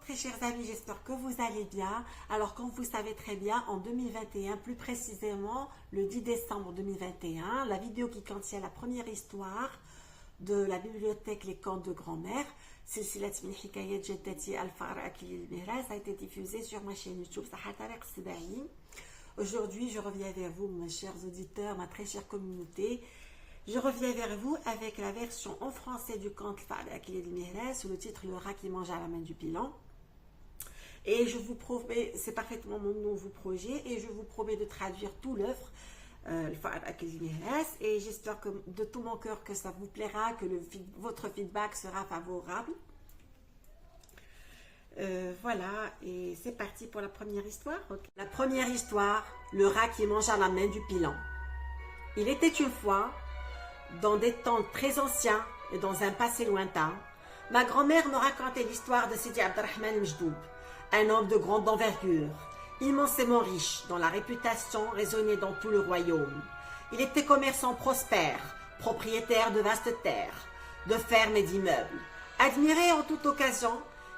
Très chers amis, j'espère que vous allez bien. Alors comme vous savez très bien, en 2021, plus précisément le 10 décembre 2021, la vidéo qui contient la première histoire de la bibliothèque Les Contes de Grand-Mère, Silsilat min Hikayat Jaddati Al-Faqr Akli al-Miras, a été diffusée sur ma chaîne YouTube Saha Tariq Sbahi. Aujourd'hui, je reviens vers vous, mes chers auditeurs, ma très chère communauté. Je reviens vers vous avec la version en français du conte Al-Faqr Akli al-Miras sous le titre Le rat qui mange à la main du pilon. Et je vous promets, c'est parfaitement mon nouveau projet, et je vous promets de traduire tout l'œuvre, et j'espère que de tout mon cœur que ça vous plaira, que votre feedback sera favorable. Voilà, et c'est parti pour la première histoire. Okay. La première histoire, le rat qui mange à la main du pilon. Il était une fois, dans des temps très anciens et dans un passé lointain, ma grand-mère me racontait l'histoire de Sidi Abderrahman Mjdoub, un homme de grande envergure, immensément riche, dont la réputation résonnait dans tout le royaume. Il était commerçant prospère, propriétaire de vastes terres, de fermes et d'immeubles. Admiré en toute occasion,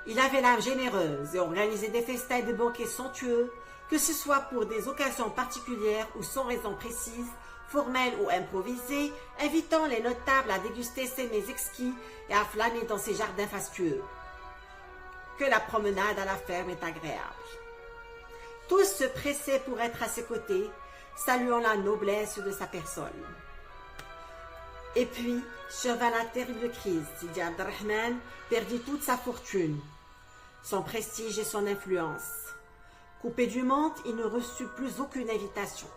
il avait l'âme généreuse et organisait des festins et des banquets somptueux, que ce soit pour des occasions particulières ou sans raison précise, formelles ou improvisées, invitant les notables à déguster ses mets exquis et à flâner dans ses jardins fastueux. Que la promenade à la ferme est agréable. Tous se pressaient pour être à ses côtés, saluant la noblesse de sa personne. Et puis, survint la terrible crise. Sidi Abderrahman perdit toute sa fortune, son prestige et son influence. Coupé du monde, il ne reçut plus aucune invitation.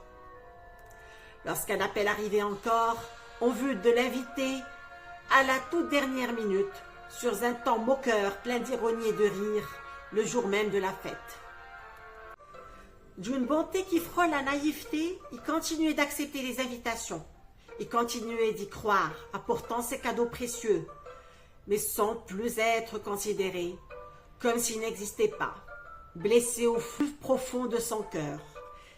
Lorsqu'un appel arrivait encore, on vut de l'inviter à la toute dernière minute, sur un ton moqueur plein d'ironie et de rire, le jour même de la fête. D'une bonté qui frôle la naïveté, il continuait d'accepter les invitations. Il continuait d'y croire, apportant ses cadeaux précieux, mais sans plus être considéré, comme s'il n'existait pas, blessé au plus profond de son cœur.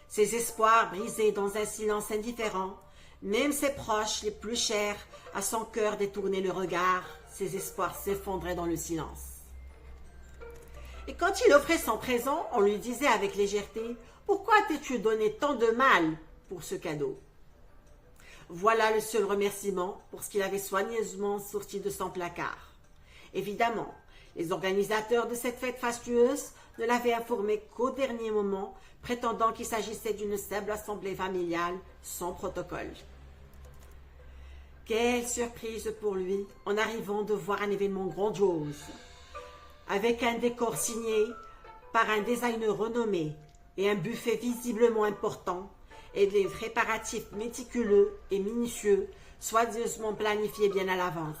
Ses espoirs brisés dans un silence indifférent, même ses proches les plus chers à son cœur détournaient le regard, ses espoirs s'effondraient dans le silence. Et quand il offrait son présent, on lui disait avec légèreté « Pourquoi t'es-tu donné tant de mal pour ce cadeau ?» Voilà le seul remerciement pour ce qu'il avait soigneusement sorti de son placard. Évidemment, les organisateurs de cette fête fastueuse ne l'avaient informé qu'au dernier moment, prétendant qu'il s'agissait d'une simple assemblée familiale sans protocole. Quelle surprise pour lui en arrivant de voir un événement grandiose, avec un décor signé par un designer renommé et un buffet visiblement important et des préparatifs méticuleux et minutieux, soigneusement planifiés bien à l'avance.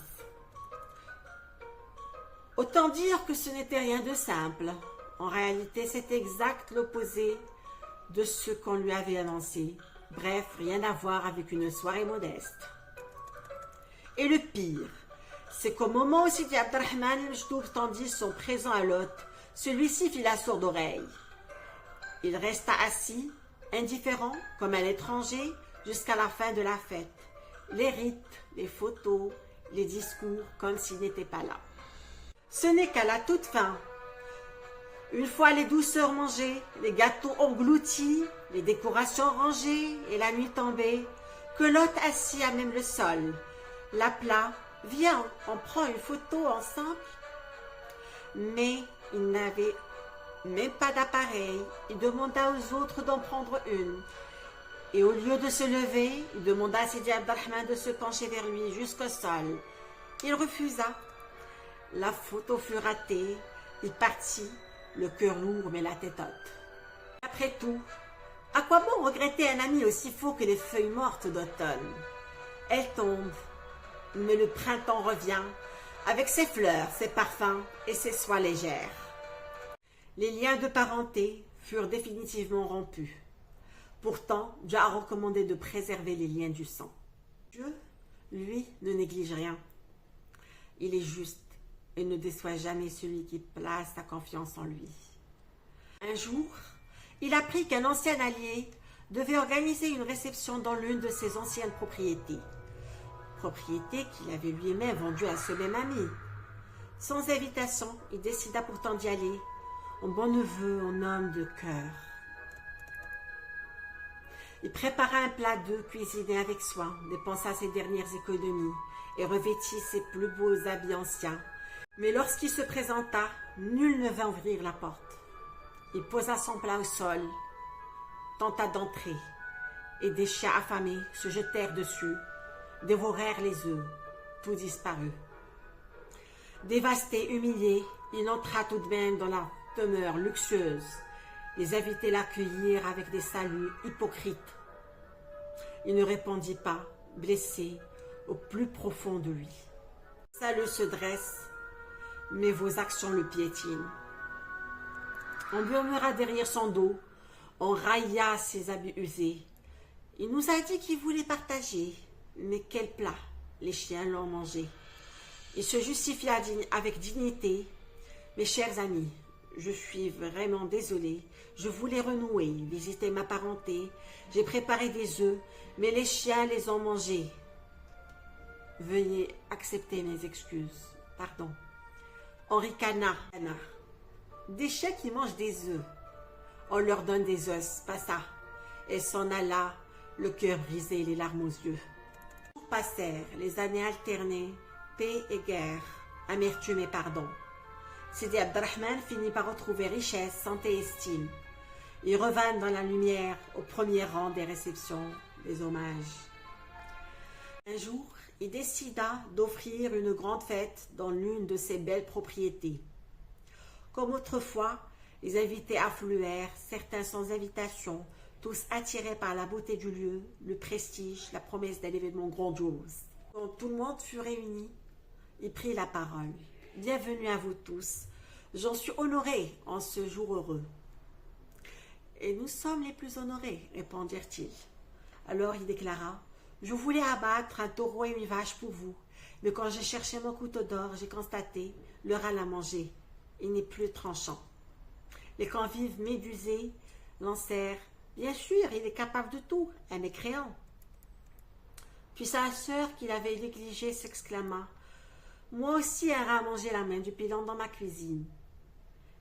Autant dire que ce n'était rien de simple. En réalité, c'est exact l'opposé de ce qu'on lui avait annoncé. Bref, rien à voir avec une soirée modeste. Et le pire, c'est qu'au moment où Sidi Abderrahman Mjdoub tendit son présent à l'hôte, celui-ci fit la sourde oreille. Il resta assis, indifférent, comme un étranger, jusqu'à la fin de la fête. Les rites, les photos, les discours, comme s'il n'était pas là. Ce n'est qu'à la toute fin, une fois les douceurs mangées, les gâteaux engloutis, les décorations rangées et la nuit tombée, que l'hôte assis à même le sol l'appela « Viens, on prend une photo ensemble ?» Mais il n'avait même pas d'appareil. Il demanda aux autres d'en prendre une. Et au lieu de se lever, il demanda à Sidi Abderrahman de se pencher vers lui jusqu'au sol. Il refusa. La photo fut ratée. Il partit, le cœur lourd mais la tête haute. Après tout, à quoi bon regretter un ami aussi faux que les feuilles mortes d'automne? Elles tombent, mais le printemps revient, avec ses fleurs, ses parfums et ses soies légères. Les liens de parenté furent définitivement rompus. Pourtant, Dieu a recommandé de préserver les liens du sang. Dieu, lui, ne néglige rien. Il est juste et ne déçoit jamais celui qui place sa confiance en lui. Un jour, il apprit qu'un ancien allié devait organiser une réception dans l'une de ses anciennes propriétés. Propriété qu'il avait lui-même vendue à ce même ami. Sans invitation, il décida pourtant d'y aller, en bon neveu, en homme de cœur. Il prépara un plat d'œufs cuisiné avec soin, dépensa ses dernières économies et revêtit ses plus beaux habits anciens. Mais lorsqu'il se présenta, nul ne vint ouvrir la porte. Il posa son plat au sol, tenta d'entrer, et des chiens affamés se jetèrent dessus, dévorèrent les œufs, tout disparut. Dévasté, humilié, il entra tout de même dans la demeure luxueuse. Les invités l'accueillirent avec des saluts hypocrites. Il ne répondit pas, blessé au plus profond de lui. Le salut se dresse, mais vos actions le piétinent. On murmura derrière son dos, on railla ses habits usés. Il nous a dit qu'il voulait partager, mais quel plat, les chiens l'ont mangé. Il se justifia avec dignité. Mes chers amis, je suis vraiment désolé. Je voulais renouer, visiter ma parenté. J'ai préparé des œufs, mais les chiens les ont mangés. Veuillez accepter mes excuses. Pardon. On ricana. Des chiens qui mangent des œufs. On leur donne des os, pas ça. Et s'en alla, le cœur brisé, les larmes aux yeux. Les jours passèrent, les années alternées, paix et guerre, amertume et pardon. Sidi Abderrahmane finit par retrouver richesse, santé et estime. Il revint dans la lumière au premier rang des réceptions, des hommages. Un jour, il décida d'offrir une grande fête dans l'une de ses belles propriétés. Comme autrefois, les invités affluèrent, certains sans invitation, tous attirés par la beauté du lieu, le prestige, la promesse d'un événement grandiose. Quand tout le monde fut réuni, il prit la parole. « Bienvenue à vous tous. J'en suis honoré en ce jour heureux. » « Et nous sommes les plus honorés, répondirent-ils. Alors il déclara, « Je voulais abattre un taureau et une vache pour vous, mais quand j'ai cherché mon couteau d'or, j'ai constaté, le rat l'a mangé. Il n'est plus tranchant. » Les convives médusés lancèrent, « Bien sûr, il est capable de tout, un mécréant. » Puis sa sœur, qui l'avait négligé, s'exclama, « Moi aussi, un rat a mangé la main du pilon dans ma cuisine. »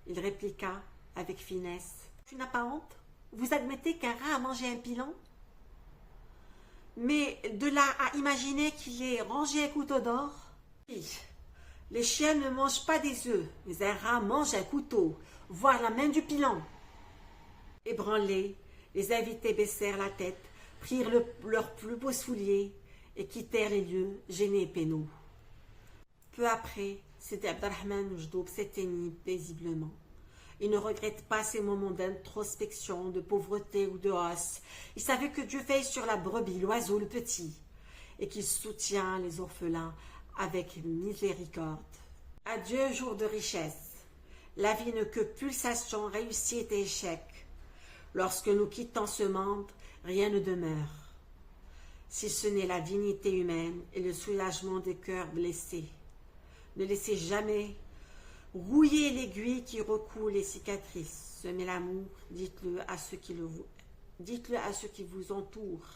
Il répliqua avec finesse, « Tu n'as pas honte? Vous admettez qu'un rat a mangé un pilon? Mais de là à imaginer qu'il ait rangé un couteau d'or? Oui, les chiens ne mangent pas des œufs, mais un rat mange un couteau, voire la main du pilon. » Ébranlés, les invités baissèrent la tête, prirent leurs plus beaux souliers et quittèrent les lieux gênés et peinaux. Peu après, Sidi Abderrahmane Oujdoub s'éteignit paisiblement. Il ne regrette pas ces moments d'introspection, de pauvreté ou de hausse. Il savait que Dieu veille sur la brebis, l'oiseau, le petit, et qu'il soutient les orphelins avec miséricorde. Adieu, jour de richesse. La vie n'est que pulsation, réussite et échec. Lorsque nous quittons ce monde, rien ne demeure, si ce n'est la dignité humaine et le soulagement des cœurs blessés. Ne laissez jamais rouiller l'aiguille qui recoule les cicatrices. Semez l'amour, dites-le à ceux qui vous entourent,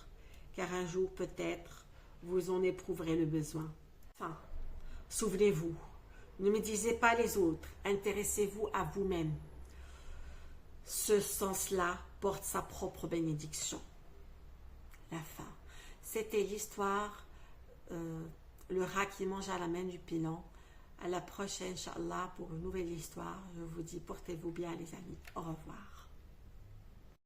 car un jour peut-être vous en éprouverez le besoin. Enfin, souvenez-vous, ne médisez pas les autres, intéressez-vous à vous-même. Ce sens-là porte sa propre bénédiction. La fin. C'était l'histoire, le rat qui mange à la main du pilon. À la prochaine, Inch'Allah, pour une nouvelle histoire. Je vous dis, portez-vous bien, les amis. Au revoir.